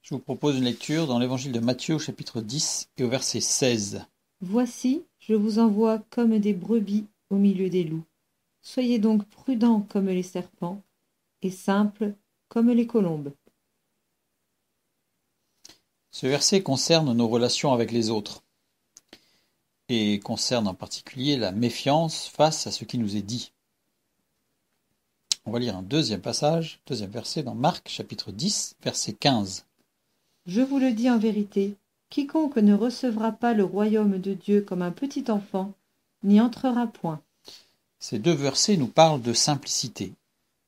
Je vous propose une lecture dans l'évangile de Matthieu au chapitre 10 et au verset 16. Voici, je vous envoie comme des brebis au milieu des loups. Soyez donc prudents comme les serpents et simples comme les colombes. Ce verset concerne nos relations avec les autres et concerne en particulier la méfiance face à ce qui nous est dit. On va lire un deuxième verset dans Marc chapitre 10, verset 15. Je vous le dis en vérité, quiconque ne recevra pas le royaume de Dieu comme un petit enfant n'y entrera point. Ces deux versets nous parlent de simplicité.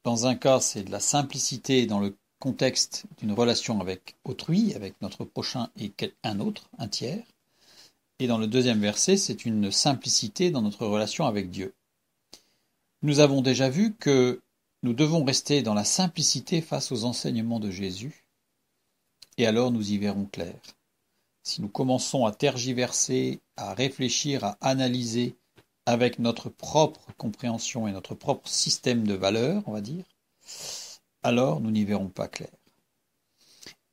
Dans un cas, c'est de la simplicité dans le contexte d'une relation avec autrui, avec notre prochain et un autre, un tiers. Et dans le deuxième verset, c'est une simplicité dans notre relation avec Dieu. Nous avons déjà vu que nous devons rester dans la simplicité face aux enseignements de Jésus, et alors nous y verrons clair. Si nous commençons à tergiverser, à réfléchir, à analyser avec notre propre compréhension et notre propre système de valeurs, on va dire, alors nous n'y verrons pas clair.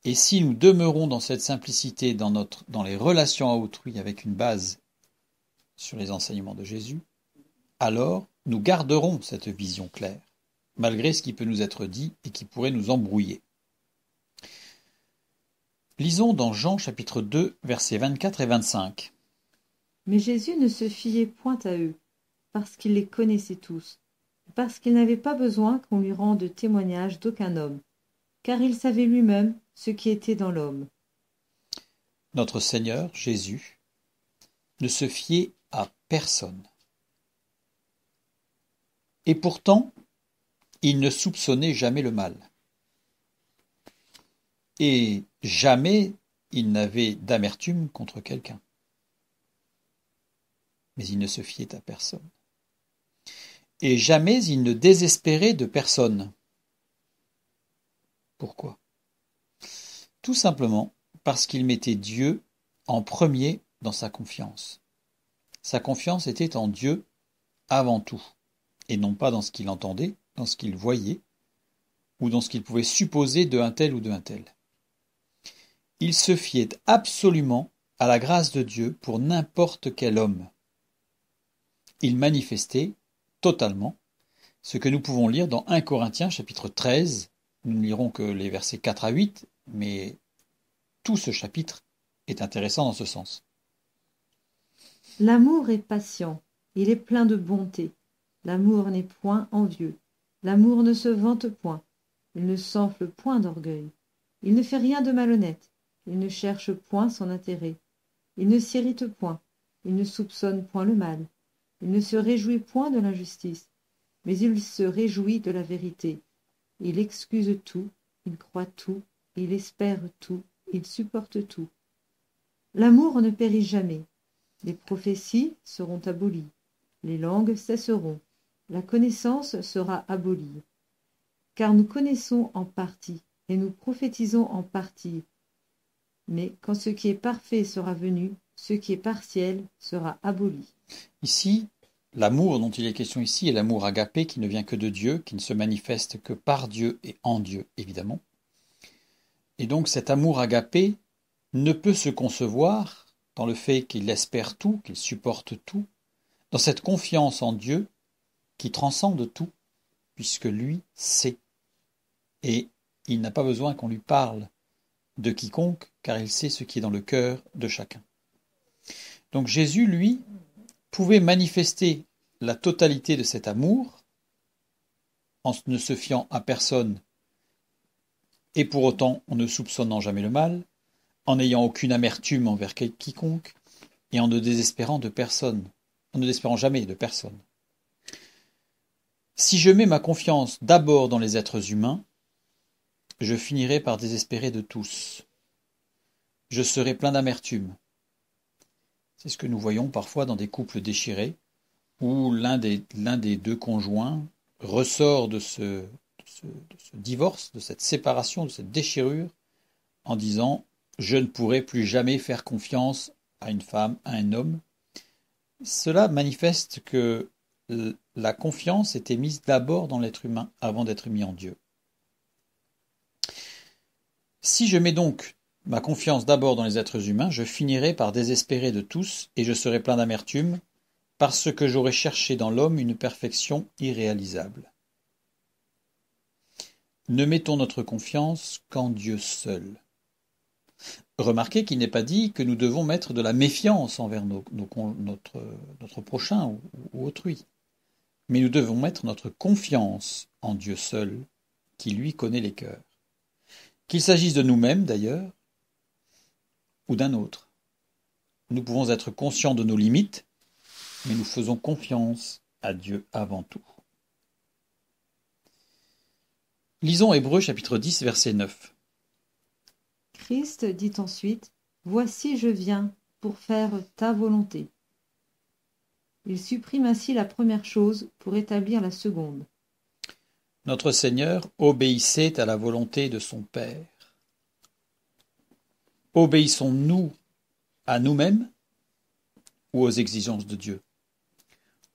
Et si nous demeurons dans cette simplicité dans les relations à autrui avec une base sur les enseignements de Jésus, alors nous garderons cette vision claire, malgré ce qui peut nous être dit et qui pourrait nous embrouiller. Lisons dans Jean chapitre 2, versets 24 et 25. Mais Jésus ne se fiait point à eux, parce qu'il les connaissait tous, parce qu'il n'avait pas besoin qu'on lui rende témoignage d'aucun homme, car il savait lui-même ce qui était dans l'homme. Notre Seigneur Jésus ne se fiait à personne. Et pourtant, il ne soupçonnait jamais le mal. Et jamais il n'avait d'amertume contre quelqu'un. Mais il ne se fiait à personne. Et jamais il ne désespérait de personne. Pourquoi ? Tout simplement parce qu'il mettait Dieu en premier dans sa confiance. Sa confiance était en Dieu avant tout, et non pas dans ce qu'il entendait, dans ce qu'il voyait, ou dans ce qu'il pouvait supposer d'un tel ou d'un tel. Il se fiait absolument à la grâce de Dieu pour n'importe quel homme. Il manifestait totalement ce que nous pouvons lire dans 1 Corinthiens chapitre 13. Nous ne lirons que les versets 4 à 8, mais tout ce chapitre est intéressant dans ce sens. L'amour est patient, il est plein de bonté. L'amour n'est point envieux. L'amour ne se vante point. Il ne s'enfle point d'orgueil. Il ne fait rien de malhonnête. Il ne cherche point son intérêt. Il ne s'irrite point. Il ne soupçonne point le mal. Il ne se réjouit point de l'injustice, mais il se réjouit de la vérité. Il excuse tout, il croit tout, il espère tout, il supporte tout. L'amour ne périt jamais. Les prophéties seront abolies. Les langues cesseront. La connaissance sera abolie. Car nous connaissons en partie, et nous prophétisons en partie. Mais quand ce qui est parfait sera venu, ce qui est partiel sera aboli. Ici, l'amour dont il est question ici est l'amour agapé qui ne vient que de Dieu, qui ne se manifeste que par Dieu et en Dieu, évidemment. Et donc cet amour agapé ne peut se concevoir dans le fait qu'il espère tout, qu'il supporte tout, dans cette confiance en Dieu qui transcende tout, puisque lui sait. Et il n'a pas besoin qu'on lui parle de quiconque, car il sait ce qui est dans le cœur de chacun. Donc Jésus, lui, pouvait manifester la totalité de cet amour en ne se fiant à personne et pour autant en ne soupçonnant jamais le mal, en n'ayant aucune amertume envers quiconque et en ne désespérant de personne, en ne désespérant jamais de personne. Si je mets ma confiance d'abord dans les êtres humains, je finirai par désespérer de tous. Je serai plein d'amertume. C'est ce que nous voyons parfois dans des couples déchirés, où l'un des deux conjoints ressort de ce divorce, de cette séparation, de cette déchirure, en disant « je ne pourrai plus jamais faire confiance à une femme, à un homme ». Cela manifeste que la confiance était mise d'abord dans l'être humain avant d'être mise en Dieu. Si je mets donc ma confiance d'abord dans les êtres humains, je finirai par désespérer de tous et je serai plein d'amertume, parce que j'aurai cherché dans l'homme une perfection irréalisable. Ne mettons notre confiance qu'en Dieu seul. Remarquez qu'il n'est pas dit que nous devons mettre de la méfiance envers notre prochain ou autrui. Mais nous devons mettre notre confiance en Dieu seul, qui lui connaît les cœurs. Qu'il s'agisse de nous-mêmes d'ailleurs, ou d'un autre. Nous pouvons être conscients de nos limites, mais nous faisons confiance à Dieu avant tout. Lisons Hébreux chapitre 10, verset 9. Christ dit ensuite, « Voici je viens pour faire ta volonté. » Il supprime ainsi la première chose pour établir la seconde. Notre Seigneur obéissait à la volonté de son Père. Obéissons-nous à nous-mêmes ou aux exigences de Dieu?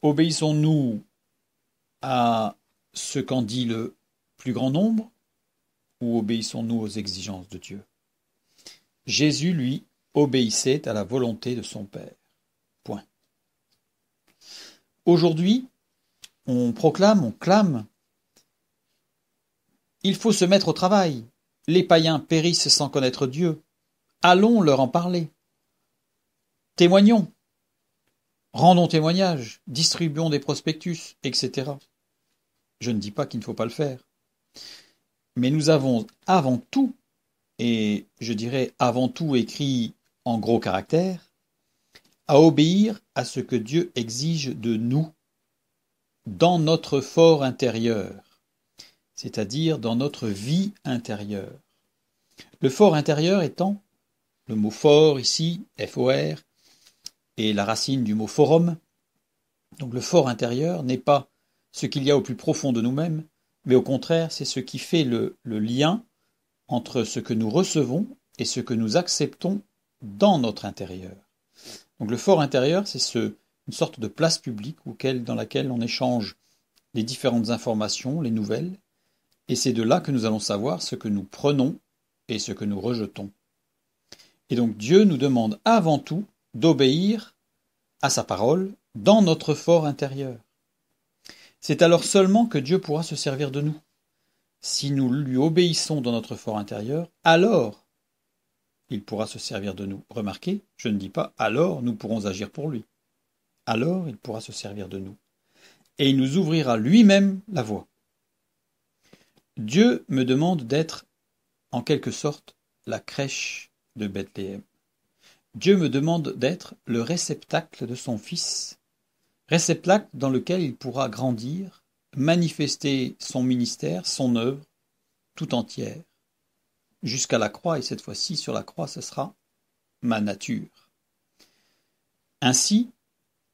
Obéissons-nous à ce qu'en dit le plus grand nombre ou obéissons-nous aux exigences de Dieu? Jésus, lui, obéissait à la volonté de son Père. Point. Aujourd'hui, on proclame, on clame, il faut se mettre au travail. Les païens périssent sans connaître Dieu. Allons leur en parler. Témoignons. Rendons témoignage. Distribuons des prospectus, etc. Je ne dis pas qu'il ne faut pas le faire. Mais nous avons avant tout, et je dirais avant tout écrit en gros caractères, à obéir à ce que Dieu exige de nous dans notre fort intérieur, c'est-à-dire dans notre vie intérieure. Le fort intérieur étant, le mot fort ici, F-O-R, est la racine du mot forum. Donc le fort intérieur n'est pas ce qu'il y a au plus profond de nous-mêmes, mais au contraire, c'est ce qui fait le lien entre ce que nous recevons et ce que nous acceptons dans notre intérieur. Donc le fort intérieur, c'est une sorte de place publique dans laquelle on échange les différentes informations, les nouvelles, et c'est de là que nous allons savoir ce que nous prenons et ce que nous rejetons. Et donc Dieu nous demande avant tout d'obéir à sa parole dans notre fort intérieur. C'est alors seulement que Dieu pourra se servir de nous. Si nous lui obéissons dans notre fort intérieur, alors il pourra se servir de nous. Remarquez, je ne dis pas alors nous pourrons agir pour lui. Alors il pourra se servir de nous. Et il nous ouvrira lui-même la voie. Dieu me demande d'être, en quelque sorte, la crèche de Bethléem. Dieu me demande d'être le réceptacle de son Fils, réceptacle dans lequel il pourra grandir, manifester son ministère, son œuvre, tout entière, jusqu'à la croix, et cette fois-ci, sur la croix, ce sera ma nature. Ainsi,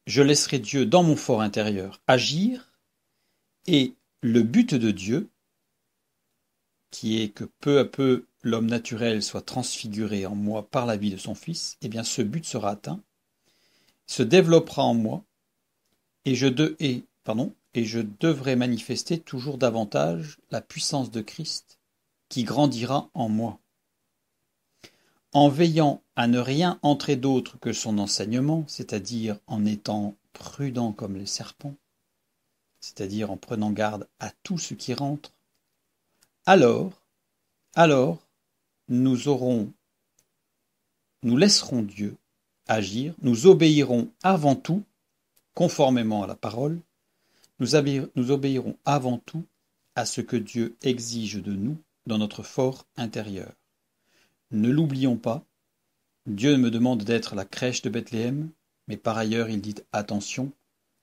je laisserai Dieu dans mon fort intérieur agir, et le but de Dieu, qui est que peu à peu l'homme naturel soit transfiguré en moi par la vie de son Fils, eh bien ce but sera atteint, se développera en moi, et je devrai manifester toujours davantage la puissance de Christ qui grandira en moi. En veillant à ne rien entrer d'autre que son enseignement, c'est-à-dire en étant prudent comme les serpents, c'est-à-dire en prenant garde à tout ce qui rentre, alors nous laisserons Dieu agir, nous obéirons avant tout, conformément à la parole, nous obéirons avant tout à ce que Dieu exige de nous dans notre fort intérieur. Ne l'oublions pas, Dieu me demande d'être la crèche de Bethléem, mais par ailleurs il dit attention,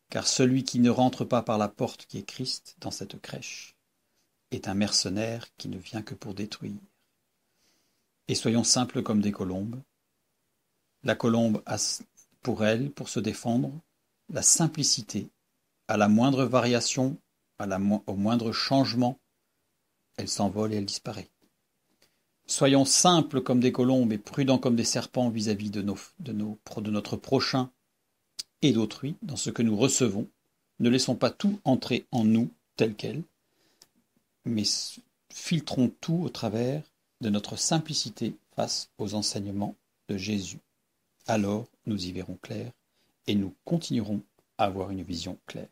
car celui qui ne rentre pas par la porte qui est Christ dans cette crèche est un mercenaire qui ne vient que pour détruire. Et soyons simples comme des colombes. La colombe a pour elle, pour se défendre, la simplicité. À la moindre variation, au moindre changement, elle s'envole et elle disparaît. Soyons simples comme des colombes et prudents comme des serpents vis-à-vis de notre prochain et d'autrui, dans ce que nous recevons. Ne laissons pas tout entrer en nous tel quel, mais filtrons tout au travers de notre simplicité face aux enseignements de Jésus. Alors nous y verrons clair et nous continuerons à avoir une vision claire.